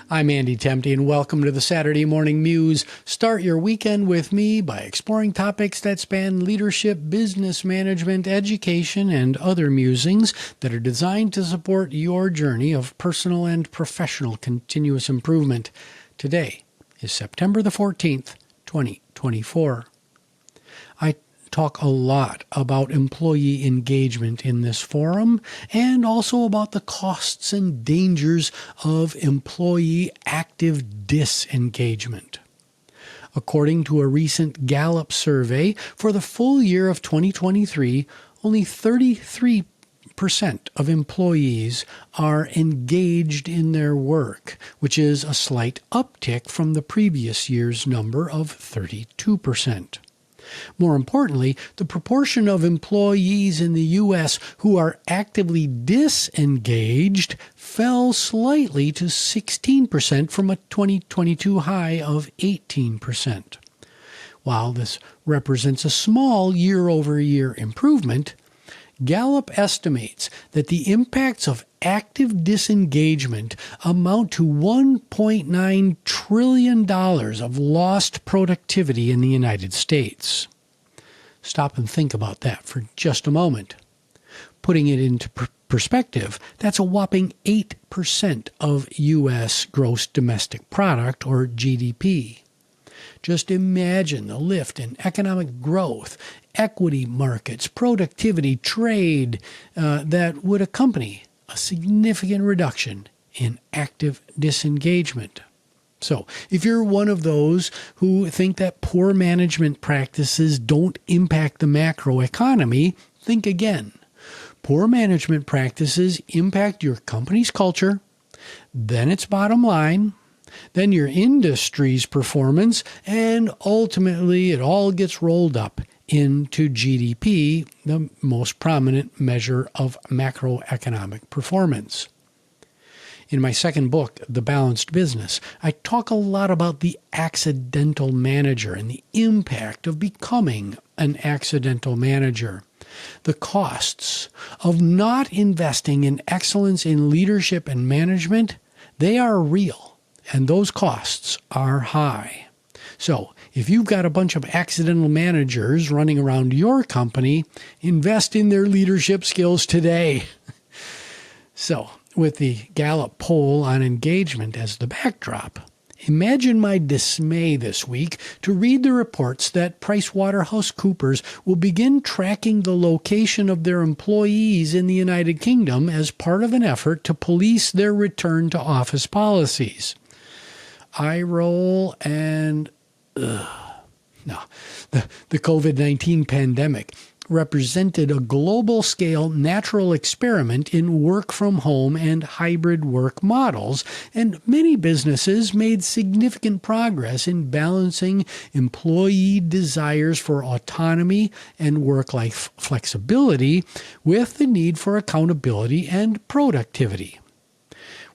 I'm Andy Temte, and welcome to the Saturday Morning Muse. Start your weekend with me by exploring topics that span leadership, business management, education, and other musings that are designed to support your journey of personal and professional continuous improvement. Today is September the 14th, 2024. I talk a lot about employee engagement in this forum and also about the costs and dangers of employee active disengagement. According to a recent Gallup survey, for the full year of 2023, only 33% of employees are engaged in their work, which is a slight uptick from the previous year's number of 32%. More importantly, the proportion of employees in the U.S. who are actively disengaged fell slightly to 16% from a 2022 high of 18%. While this represents a small year-over-year improvement, Gallup estimates that the impacts of active disengagement amount to $1.9 trillion of lost productivity in the United States. Stop and think about that for just a moment. Putting it into perspective, that's a whopping 8% of U.S. gross domestic product, or GDP. Just imagine the lift in economic growth, equity markets, productivity, trade that would accompany a significant reduction in active disengagement. So, if you're one of those who think that poor management practices don't impact the macroeconomy, think again. Poor management practices impact your company's culture, then its bottom line, then your industry's performance, and ultimately it all gets rolled up into GDP, the most prominent measure of macroeconomic performance. In my second book, The Balanced Business, I talk a lot about the accidental manager and the impact of becoming an accidental manager. The costs of not investing in excellence in leadership and management, they are real, and those costs are high. So, if you've got a bunch of accidental managers running around your company, invest in their leadership skills today. So, with the Gallup poll on engagement as the backdrop, imagine my dismay this week to read the reports that PricewaterhouseCoopers will begin tracking the location of their employees in the United Kingdom as part of an effort to police their return to office policies. Eye roll and no, the COVID-19 pandemic represented a global-scale natural experiment in work-from-home and hybrid work models, and many businesses made significant progress in balancing employee desires for autonomy and work-life flexibility with the need for accountability and productivity.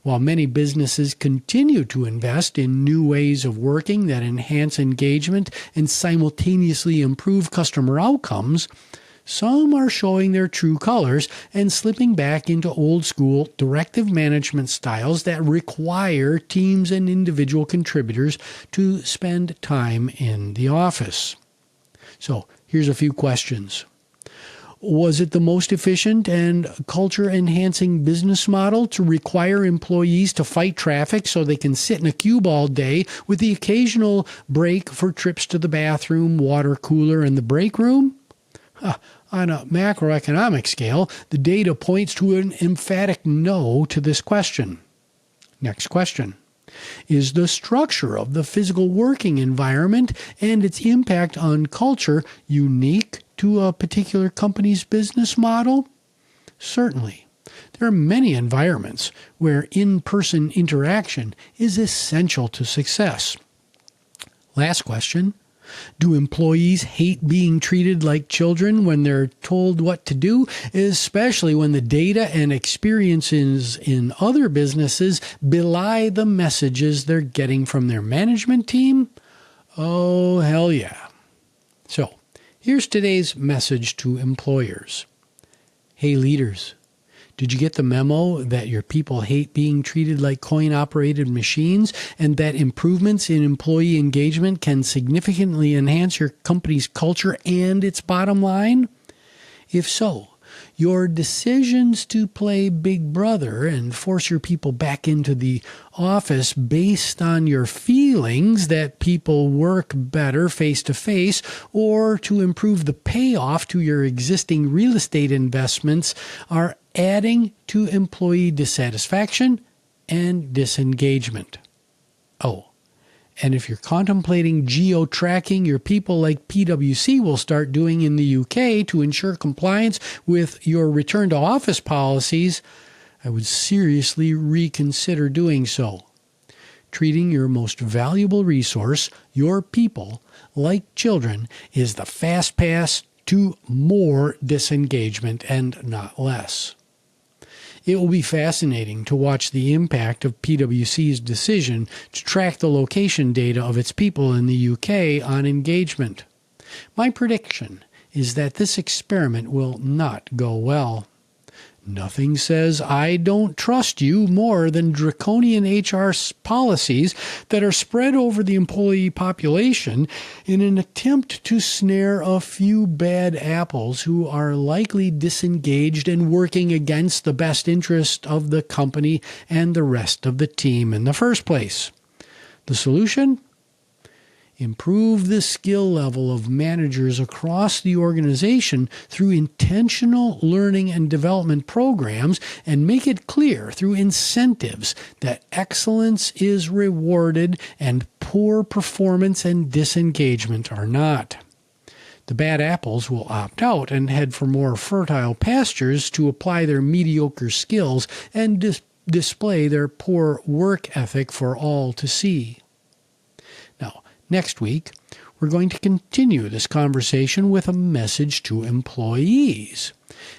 While many businesses continue to invest in new ways of working that enhance engagement and simultaneously improve customer outcomes, some are showing their true colors and slipping back into old-school directive management styles that require teams and individual contributors to spend time in the office. So, here's a few questions. Was it the most efficient and culture-enhancing business model to require employees to fight traffic so they can sit in a cube all day with the occasional break for trips to the bathroom, water cooler, and the break room? On a macroeconomic scale, the data points to an emphatic no to this question. Next question. Is the structure of the physical working environment and its impact on culture unique to a particular company's business model? Certainly. There are many environments where in-person interaction is essential to success. Last question. Do employees hate being treated like children when they're told what to do, especially when the data and experiences in other businesses belie the messages they're getting from their management team? Oh, hell yeah. So, here's today's message to employers. Hey leaders, Did you get the memo that your people hate being treated like coin-operated machines and that improvements in employee engagement can significantly enhance your company's culture and its bottom line? If so, your decisions to play Big Brother and force your people back into the office based on your feelings that people work better face-to-face or to improve the payoff to your existing real estate investments are adding to employee dissatisfaction and disengagement. Oh, and if you're contemplating geo-tracking your people like PwC will start doing in the UK to ensure compliance with your return to office policies, I would seriously reconsider doing so. Treating your most valuable resource, your people, like children is the fast pass to more disengagement and not less. It will be fascinating to watch the impact of PwC's decision to track the location data of its people in the UK on engagement. My prediction is that this experiment will not go well. Nothing says I don't trust you more than draconian HR policies that are spread over the employee population in an attempt to snare a few bad apples who are likely disengaged and working against the best interest of the company and the rest of the team in the first place. The solution? Improve the skill level of managers across the organization through intentional learning and development programs and make it clear through incentives that excellence is rewarded and poor performance and disengagement are not. The bad apples will opt out and head for more fertile pastures to apply their mediocre skills and display their poor work ethic for all to see. Now, next week, we're going to continue this conversation with a message to employees.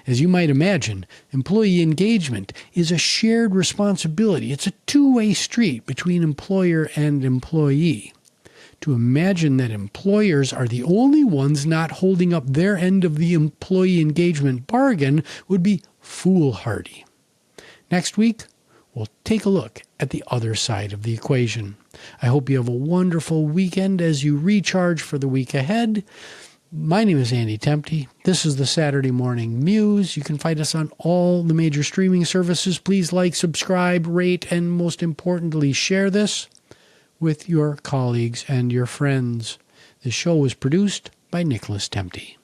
As you might imagine, employee engagement is a shared responsibility. It's a two-way street between employer and employee. To imagine that employers are the only ones not holding up their end of the employee engagement bargain would be foolhardy. Next week, we'll take a look at the other side of the equation. I hope you have a wonderful weekend as you recharge for the week ahead. My name is Andy Tempty. This is the Saturday Morning Muse. You can find us on all the major streaming services. Please like, subscribe, rate, and most importantly, share this with your colleagues and your friends. This show was produced by Nicholas Tempty.